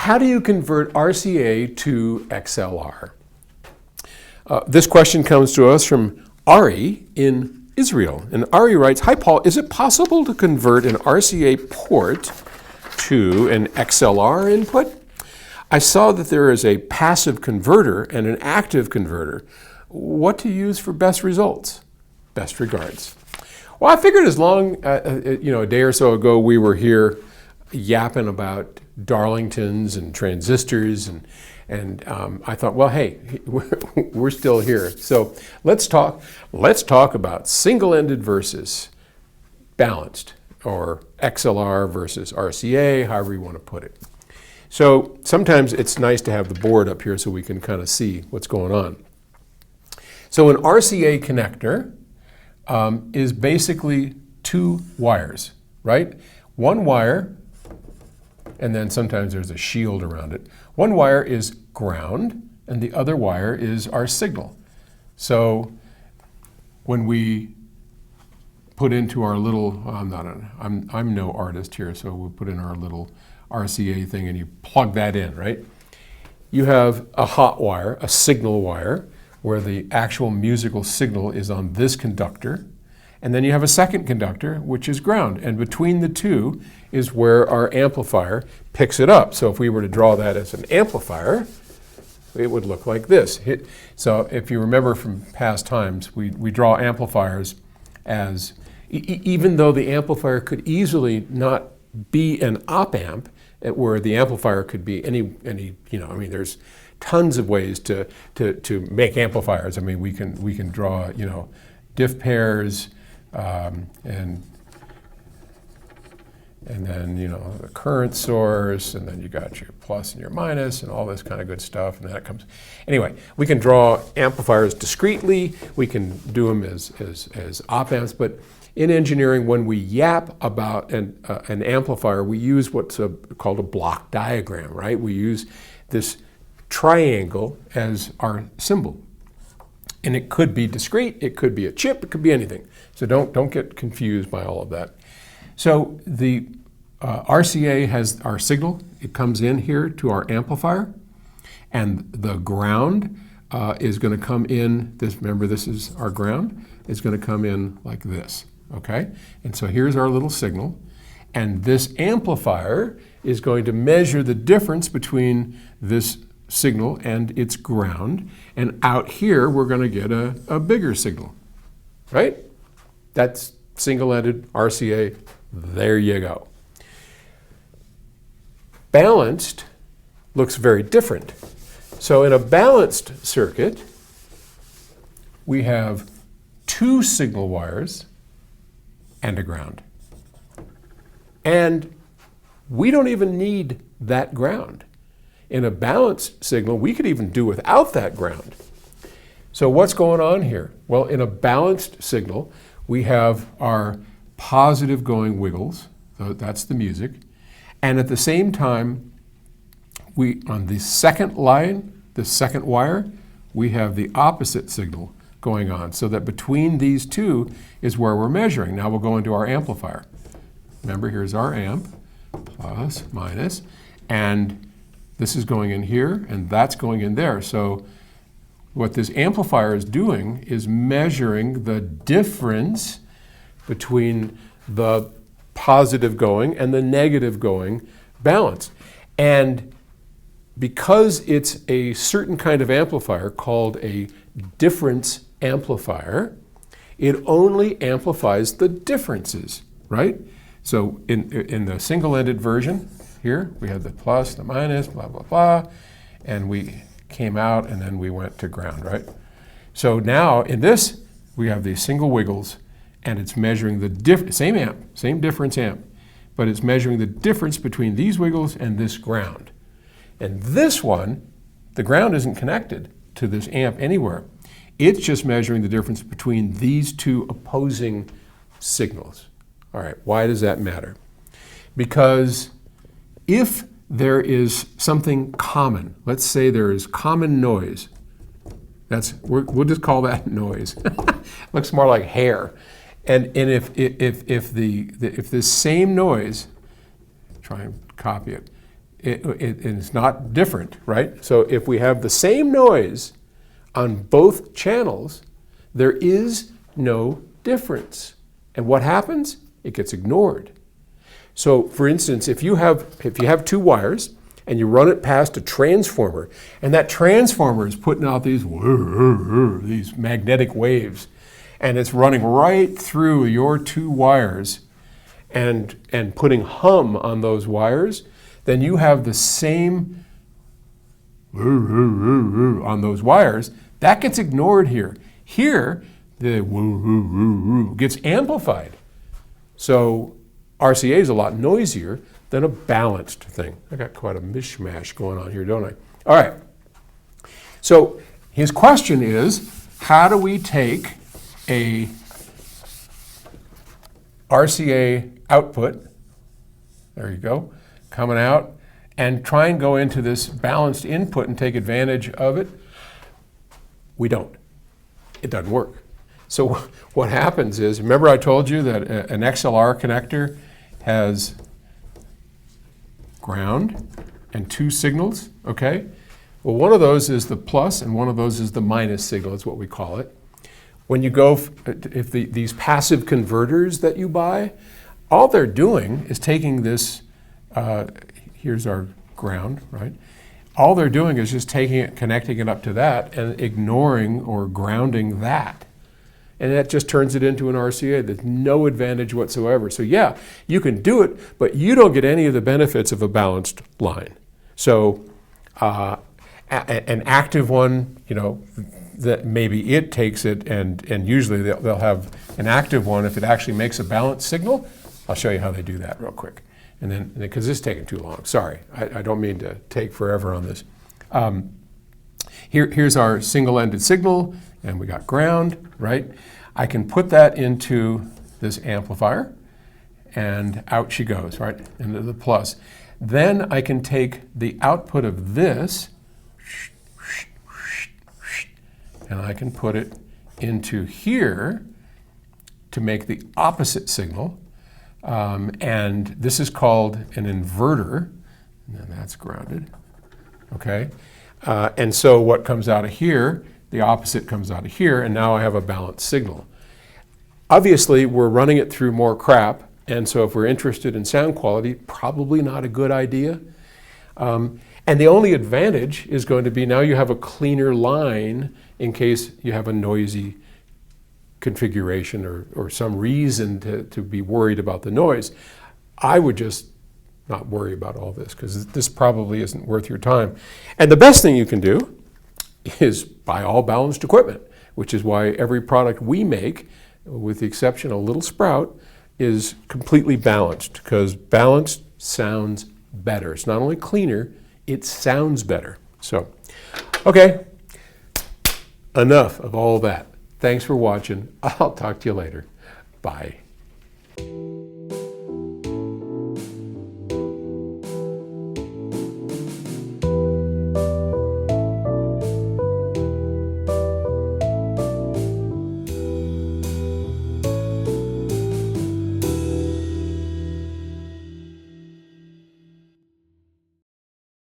how do you convert RCA to XLR? This question comes to us from Ari in Israel. And Ari writes, "Hi Paul, is it possible to convert an RCA port to an XLR input? I saw that there is a passive converter and an active converter. What to use for best results? Best regards." Well, I figured as long, a day or so ago we were here yapping about Darlingtons and transistors, and I thought, well, hey, we're still here. So let's talk about single-ended versus balanced, or XLR versus RCA, however you want to put it. So sometimes it's nice to have the board up here so we can kind of see what's going on. So an RCA connector is basically two wires, right? One wire, and then sometimes there's a shield around it. One wire is ground, and the other wire is our signal. So when we put into our little, I'm no artist here, so we'll put in our little RCA thing and you plug that in, right? You have a hot wire, a signal wire, where the actual musical signal is on this conductor. And then you have a second conductor, which is ground. And between the two is where our amplifier picks it up. So if we were to draw that as an amplifier, it would look like this. So if you remember from past times, we draw amplifiers as, even though the amplifier could easily not be an op-amp, where the amplifier could be any, there's tons of ways to make amplifiers. I mean, we can draw, diff pairs, and then, the current source, and then you got your plus and your minus and all this kind of good stuff, and that comes. Anyway, we can draw amplifiers discretely, we can do them as op-amps, but in engineering, when we yap about an amplifier, we use what's called a block diagram, right? We use this triangle as our symbol. And it could be discrete, it could be a chip, it could be anything. So don't get confused by all of that. So the RCA has our signal. It comes in here to our amplifier, and the ground is going to come in. Remember, this is our ground. It's going to come in like this, okay? And so here's our little signal, and this amplifier is going to measure the difference between this signal and its ground, and out here we're going to get a bigger signal, right? That's single-ended RCA. There you go. Balanced looks very different. So in a balanced circuit, we have two signal wires and a ground. And we don't even need that ground. In a balanced signal, we could even do without that ground. So what's going on here? Well, in a balanced signal, we have our positive going wiggles, so that's the music, and at the same time, on the second line, the second wire, we have the opposite signal going on, so that between these two is where we're measuring. Now we'll go into our amplifier. Remember, here's our amp, plus, minus, and this is going in here, and that's going in there. So what this amplifier is doing is measuring the difference between the positive going and the negative going balanced. And because it's a certain kind of amplifier called a difference amplifier, it only amplifies the differences, right? So in the single-ended version here, we had the plus, the minus, blah, blah, blah, and we came out and then we went to ground, right? So now in this, we have these single wiggles, and it's measuring the same amp, same difference amp, but it's measuring the difference between these wiggles and this ground. And this one, the ground isn't connected to this amp anywhere. It's just measuring the difference between these two opposing signals. All right, why does that matter? Because if there is something common, let's say there is common noise, we'll just call that noise. Looks more like hair. And if this same noise, try and copy it, it's not different, right? So if we have the same noise on both channels, there is no difference. And what happens? It gets ignored. So for instance, if you have two wires and you run it past a transformer, and that transformer is putting out these magnetic waves, and it's running right through your two wires and putting hum on those wires, then you have the same on those wires. That gets ignored here. Here, the gets amplified. So RCA is a lot noisier than a balanced thing. I got quite a mishmash going on here, don't I? All right. So his question is, how do we take a RCA output, there you go, coming out, and try and go into this balanced input and take advantage of it? We don't. It doesn't work. So what happens is, remember I told you that an XLR connector has ground and two signals, okay? Well, one of those is the plus and one of those is the minus signal, is what we call it. When you go, these passive converters that you buy, all they're doing is taking this, here's our ground, right? All they're doing is just taking it, connecting it up to that, and ignoring or grounding that. And that just turns it into an RCA. There's no advantage whatsoever. So yeah, you can do it, but you don't get any of the benefits of a balanced line. So an active one, you know, that maybe it takes it, and usually they'll have an active one if it actually makes a balanced signal. I'll show you how they do that real quick. And then, because this is taking too long, sorry, I don't mean to take forever on this. Here's our single-ended signal, and we got ground, right? I can put that into this amplifier, and out she goes, right, into the plus. Then I can take the output of this, and I can put it into here to make the opposite signal. And this is called an inverter, and that's grounded, okay? And so what comes out of here, the opposite comes out of here, and now I have a balanced signal. Obviously, we're running it through more crap, and so if we're interested in sound quality, probably not a good idea. And the only advantage is going to be now you have a cleaner line in case you have a noisy configuration or some reason to be worried about the noise. I would just not worry about all this because this probably isn't worth your time. And the best thing you can do is buy all balanced equipment, which is why every product we make, with the exception of Little Sprout, is completely balanced, because balanced sounds better. It's not only cleaner, it sounds better. So, okay, enough of all that. Thanks for watching. I'll talk to you later. Bye.